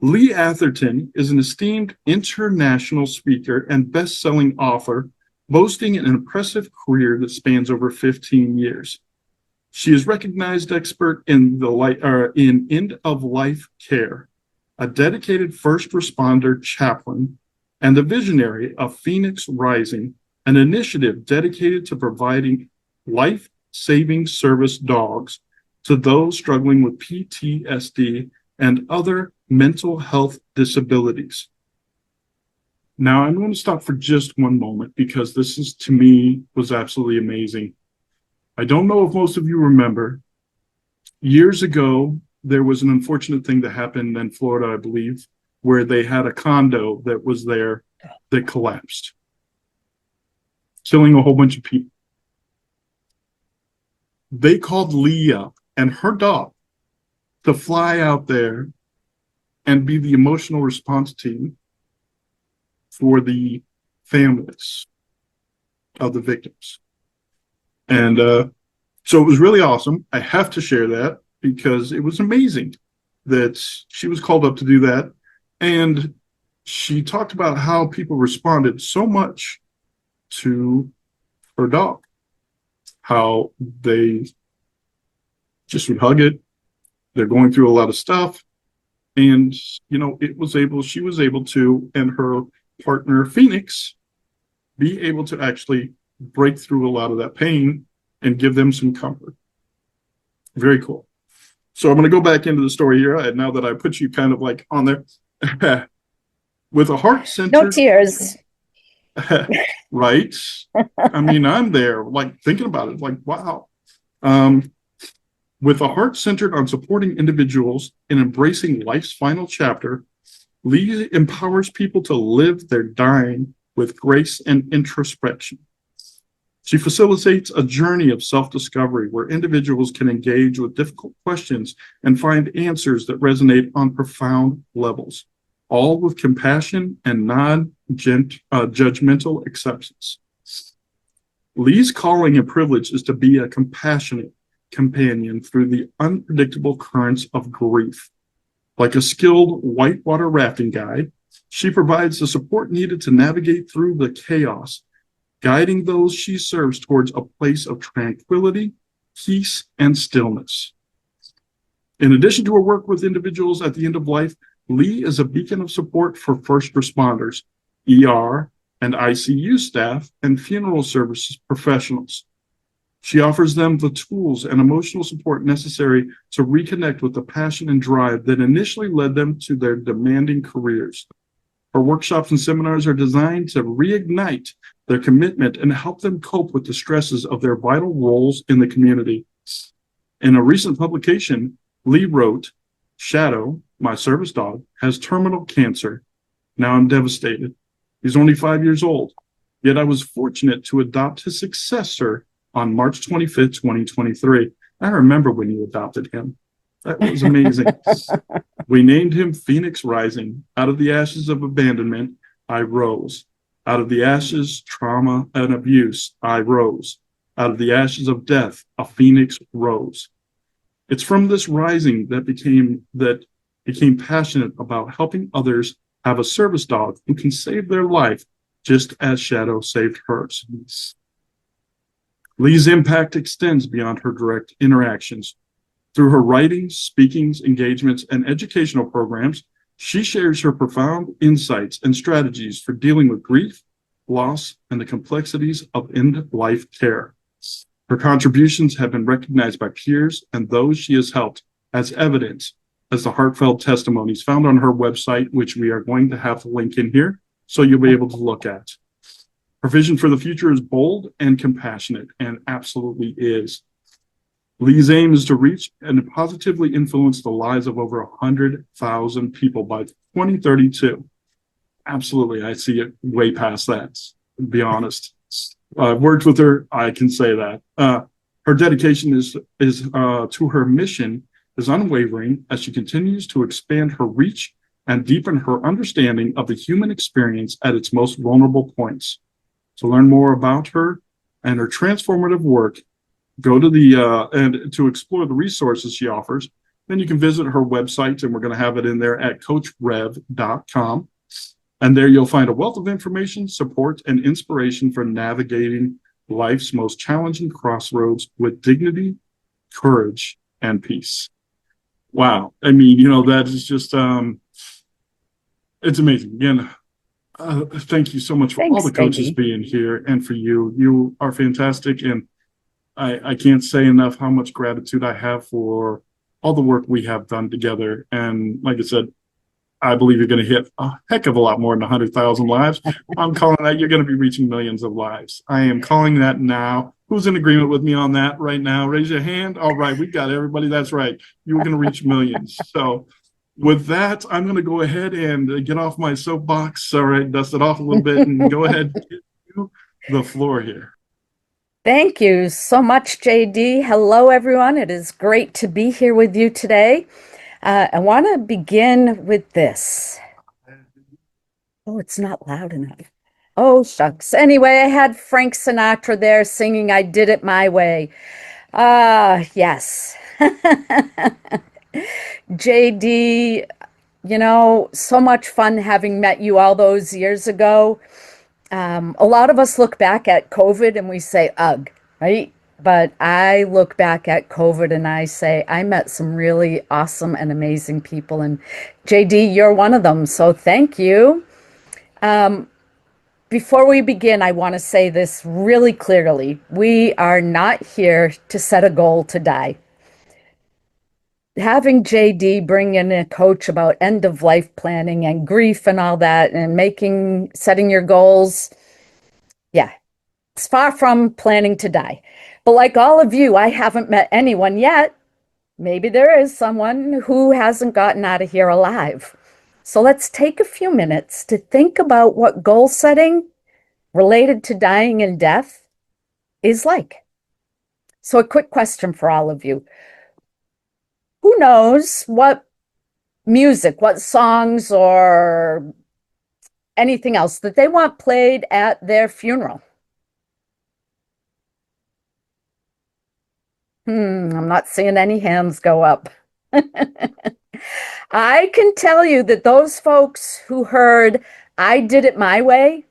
Lee Atherton is an esteemed international speaker and best-selling author, boasting an impressive career that spans over 15 years. She is recognized expert in in end-of-life care, a dedicated first responder chaplain, and the visionary of Phoenix Rising, an initiative dedicated to providing life-saving service dogs to those struggling with PTSD and other mental health disabilities. Now, I'm going to stop for just one moment because this is, to me, was absolutely amazing. I don't know if most of you remember, years ago, there was an unfortunate thing that happened in Florida, I believe, where they had a condo that was there that collapsed, killing a whole bunch of people. They called Lee up and her dog to fly out there and be the emotional response team for the families of the victims. And so it was really awesome. I have to share that because it was amazing that she was called up to do that. And she talked about how people responded so much to her dog, how they just would hug it. They're going through a lot of stuff. And, she was able to, and her partner, Phoenix, be able to actually break through a lot of that pain and give them some comfort. Very cool. So I'm going to go back into the story here. Now that I put you kind of like on there. With a heart-centered... No tears. Right? I mean, I'm there, like, thinking about it, like, wow. With a heart centered on supporting individuals in embracing life's final chapter, Lee empowers people to live their dying with grace and introspection. She facilitates a journey of self-discovery where individuals can engage with difficult questions and find answers that resonate on profound levels, all with compassion and non-judgmental acceptance. Lee's calling and privilege is to be a compassionate companion through the unpredictable currents of grief. Like a skilled whitewater rafting guide, she provides the support needed to navigate through the chaos, guiding those she serves towards a place of tranquility, peace, and stillness. In addition to her work with individuals at the end of life, Lee is a beacon of support for first responders, ER and ICU staff, and funeral services professionals. She offers them the tools and emotional support necessary to reconnect with the passion and drive that initially led them to their demanding careers. Her workshops and seminars are designed to reignite their commitment and help them cope with the stresses of their vital roles in the community. In a recent publication, Lee wrote, "Shadow, my service dog, has terminal cancer. Now I'm devastated. He's only 5 years old, yet I was fortunate to adopt his successor on March 25th, 2023. I remember when you adopted him. That was amazing. We named him Phoenix Rising. Out of the ashes of abandonment, I rose. Out of the ashes, trauma, and abuse, I rose. Out of the ashes of death, a phoenix rose." It's from this rising that became passionate about helping others have a service dog who can save their life just as Shadow saved hers. Lee's impact extends beyond her direct interactions. Through her writings, speakings, engagements, and educational programs, she shares her profound insights and strategies for dealing with grief, loss, and the complexities of end-life care. Her contributions have been recognized by peers and those she has helped, as evidence as the heartfelt testimonies found on her website, which we are going to have to link in here so you'll be able to look at. Her vision for the future is bold and compassionate, and absolutely is. Lee's aim is to reach and positively influence the lives of over 100,000 people by 2032. Absolutely, I see it way past that, to be honest. I've worked with her, I can say that. Her dedication to her mission is unwavering as she continues to expand her reach and deepen her understanding of the human experience at its most vulnerable points. To learn more about her and her transformative work, go to and to explore the resources she offers, then you can visit her website, and we're going to have it in there at coachrev.com. And there you'll find a wealth of information, support, and inspiration for navigating life's most challenging crossroads with dignity, courage, and peace. Wow. I mean, that is just, it's amazing. Again, thank you so much for all Thanks, the coaches JD. being here and for you. You are fantastic. And I can't say enough how much gratitude I have for all the work we have done together. And like I said, I believe you're going to hit a heck of a lot more than 100,000 lives. I'm calling that you're going to be reaching millions of lives. I am calling that now. Who's in agreement with me on that right now? Raise your hand. All right, we got everybody. That's right. You're going to reach millions. So with that, I'm going to go ahead and get off my soapbox. All right, dust it off a little bit and go ahead and give you the floor here. Thank you so much, JD. Hello, everyone. It is great to be here with you today. I want to begin with this. Oh, it's not loud enough. Oh, shucks. Anyway, I had Frank Sinatra there singing I Did It My Way. Ah, yes. JD, so much fun having met you all those years ago. A lot of us look back at COVID and we say, ugh, right? But I look back at COVID and I say, I met some really awesome and amazing people. And JD, you're one of them. So thank you. Before we begin, I want to say this really clearly. We are not here to set a goal to die. Having JD bring in a coach about end of life planning and grief and all that and setting your goals. Yeah, it's far from planning to die. But like all of you, I haven't met anyone yet. Maybe there is someone who hasn't gotten out of here alive. So let's take a few minutes to think about what goal setting related to dying and death is like. So a quick question for all of you. Who knows what music, what songs or anything else that they want played at their funeral? I'm not seeing any hands go up. I can tell you that those folks who heard I Did It My Way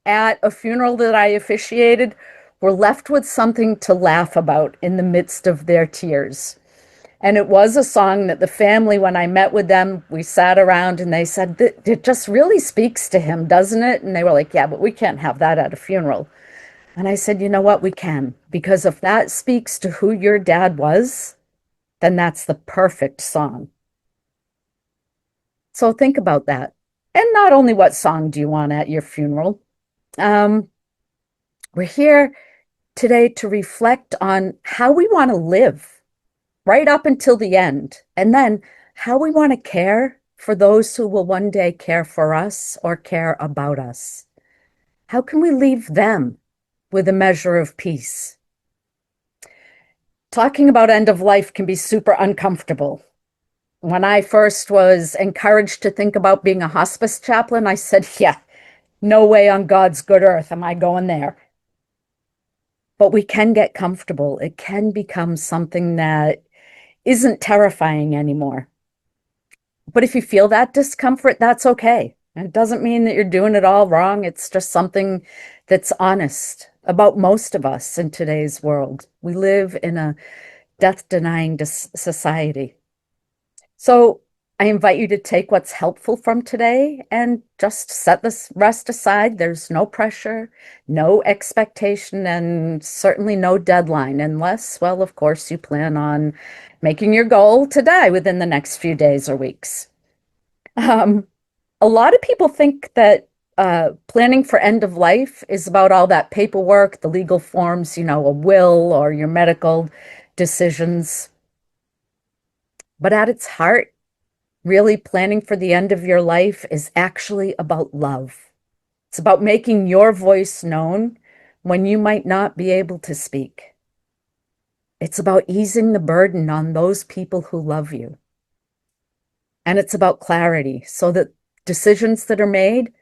at a funeral that I officiated were left with something to laugh about in the midst of their tears. And it was a song that the family, when I met with them, we sat around and they said, it just really speaks to him, doesn't it? And they were like, yeah, but we can't have that at a funeral. And I said, you know what? We can. Because if that speaks to who your dad was, then that's the perfect song. So think about that. And not only what song do you want at your funeral? Um, we're here today to reflect on how we want to live right up until the end, and then how we want to care for those who will one day care for us or care about us. How can we leave them with a measure of peace? Talking about end of life can be super uncomfortable. When I first was encouraged to think about being a hospice chaplain, I said, yeah, no way on God's good earth am I going there. But we can get comfortable. It can become something that isn't terrifying anymore. But if you feel that discomfort, that's okay. It doesn't mean that you're doing it all wrong. It's just something that's honest about most of us in today's world. We live in a death-denying society. So I invite you to take what's helpful from today and just set this rest aside. There's no pressure, no expectation, and certainly no deadline, unless, well, of course, you plan on making your goal to die within the next few days or weeks. A lot of people think that planning for end of life is about all that paperwork, the legal forms, a will or your medical decisions. But at its heart, really planning for the end of your life is actually about love. It's about making your voice known when you might not be able to speak. It's about easing the burden on those people who love you. And it's about clarity so that decisions that are made,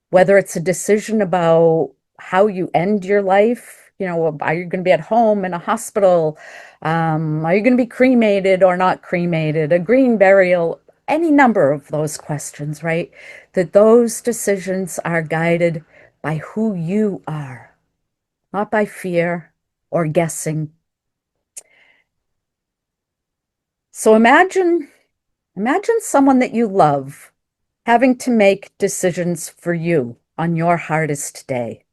whether it's a decision about how you end your life are you going to be at home, in a hospital? Are you going to be cremated or not cremated? A green burial? Any number of those questions, right? That those decisions are guided by who you are, not by fear or guessing. So imagine someone that you love having to make decisions for you on your hardest day.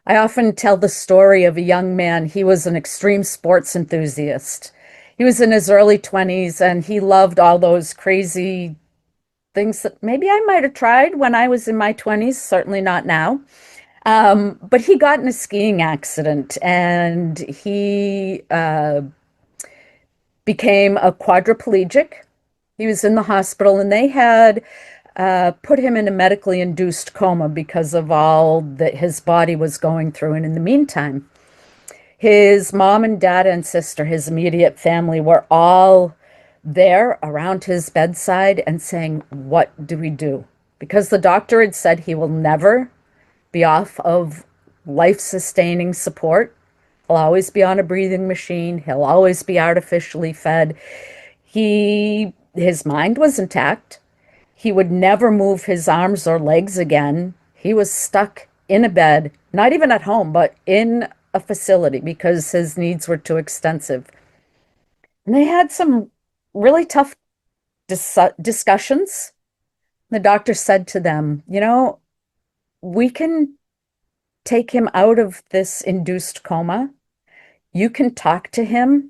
I often tell the story of a young man. He was an extreme sports enthusiast. He was in his early 20s and he loved all those crazy things that maybe I might have tried when I was in my 20s, certainly not now. But he got in a skiing accident and he became a quadriplegic. He was in the hospital and they had put him in a medically induced coma because of all that his body was going through. And in the meantime, his mom and dad and sister, his immediate family, were all there around his bedside and saying, "What do we do?" Because the doctor had said he will never be off of life sustaining support. He'll always be on a breathing machine. He'll always be artificially fed. His mind was intact. He would never move his arms or legs again. He was stuck in a bed, not even at home, but in a facility because his needs were too extensive. And they had some really tough discussions. The doctor said to them, we can take him out of this induced coma. You can talk to him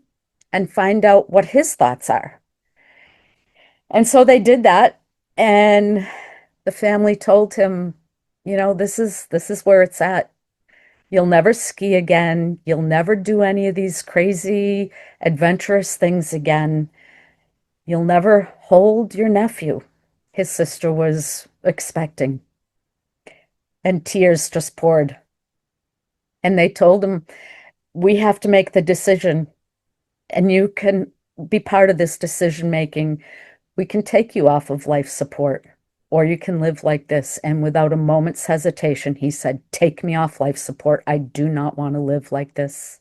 and find out what his thoughts are. And so they did that. And the family told him, this is where it's at. You'll never ski again. You'll never do any of these crazy, adventurous things again. You'll never hold your nephew. His sister was expecting, and tears just poured. And they told him, we have to make the decision, and you can be part of this decision making. We can take you off of life support, or you can live like this. And without a moment's hesitation, he said, take me off life support. I do not want to live like this.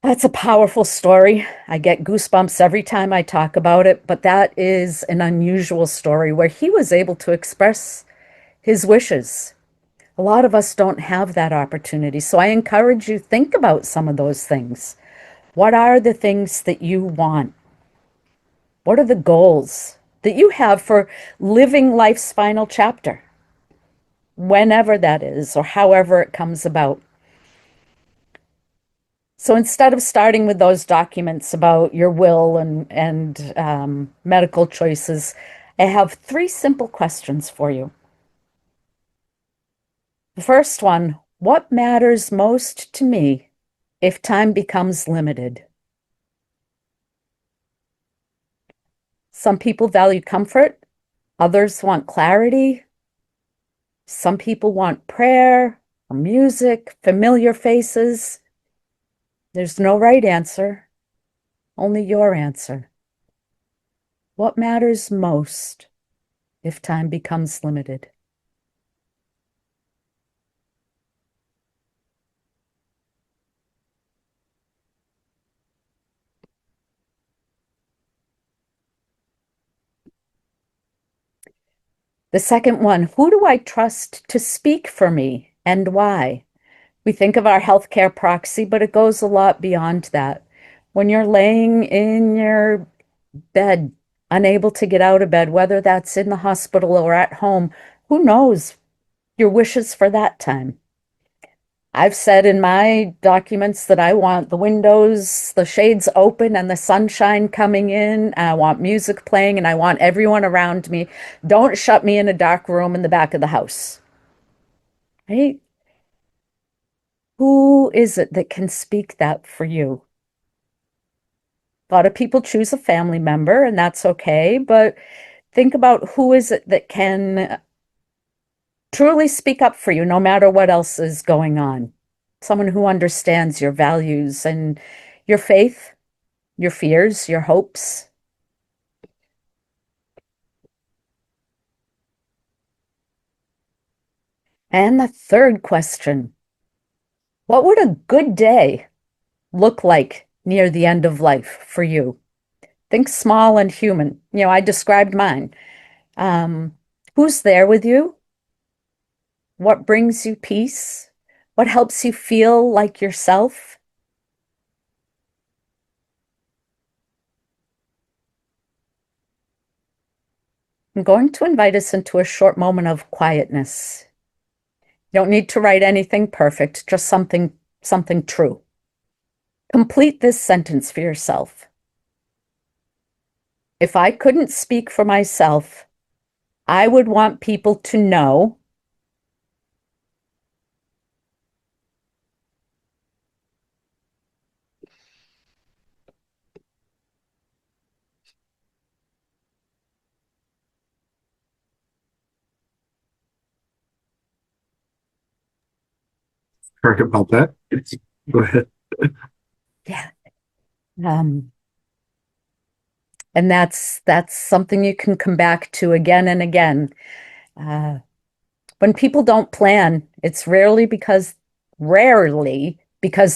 That's a powerful story. I get goosebumps every time I talk about it, but that is an unusual story where he was able to express his wishes. A lot of us don't have that opportunity. So I encourage you, think about some of those things. What are the things that you want? What are the goals that you have for living life's final chapter, whenever that is, or however it comes about? So instead of starting with those documents about your will and medical choices, I have three simple questions for you. The first one, what matters most to me if time becomes limited? Some people value comfort, others want clarity. Some people want prayer or music, familiar faces. There's no right answer, only your answer. What matters most if time becomes limited? The second one, who do I trust to speak for me and why? We think of our healthcare proxy, but it goes a lot beyond that. When you're laying in your bed, unable to get out of bed, whether that's in the hospital or at home, who knows your wishes for that time? I've said in my documents that I want the windows, the shades open and the sunshine coming in. I want music playing and I want everyone around me. Don't shut me in a dark room in the back of the house. Right? Who is it that can speak that for you? A lot of people choose a family member, and that's okay, but think about who is it that can truly speak up for you no matter what else is going on. Someone who understands your values and your faith, your fears, your hopes. And the third question, what would a good day look like near the end of life for you? Think small and human. I described mine. Um, who's there with you? What brings you peace? What helps you feel like yourself? I'm going to invite us into a short moment of quietness. You don't need to write anything perfect, just something true. Complete this sentence for yourself. If I couldn't speak for myself, I would want people to know Sorry about that. Go ahead. yeah. Um, and that's something you can come back to again and again. Uh, when people don't plan, it's rarely because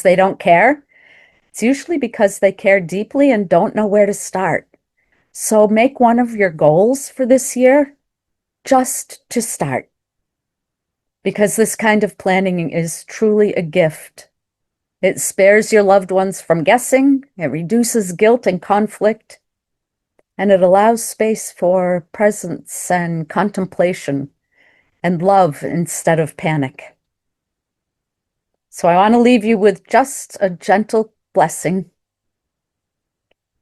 they don't care. It's usually because they care deeply and don't know where to start. So make one of your goals for this year just to start, because this kind of planning is truly a gift. It spares your loved ones from guessing, it reduces guilt and conflict, and it allows space for presence and contemplation and love instead of panic. So I want to leave you with just a gentle blessing.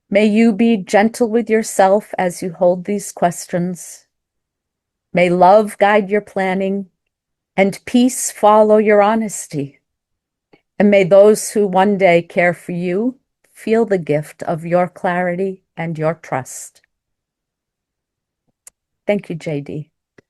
May you be gentle with yourself as you hold these questions. May love guide your planning and peace follow your honesty. And may those who one day care for you feel the gift of your clarity and your trust. Thank you, JD.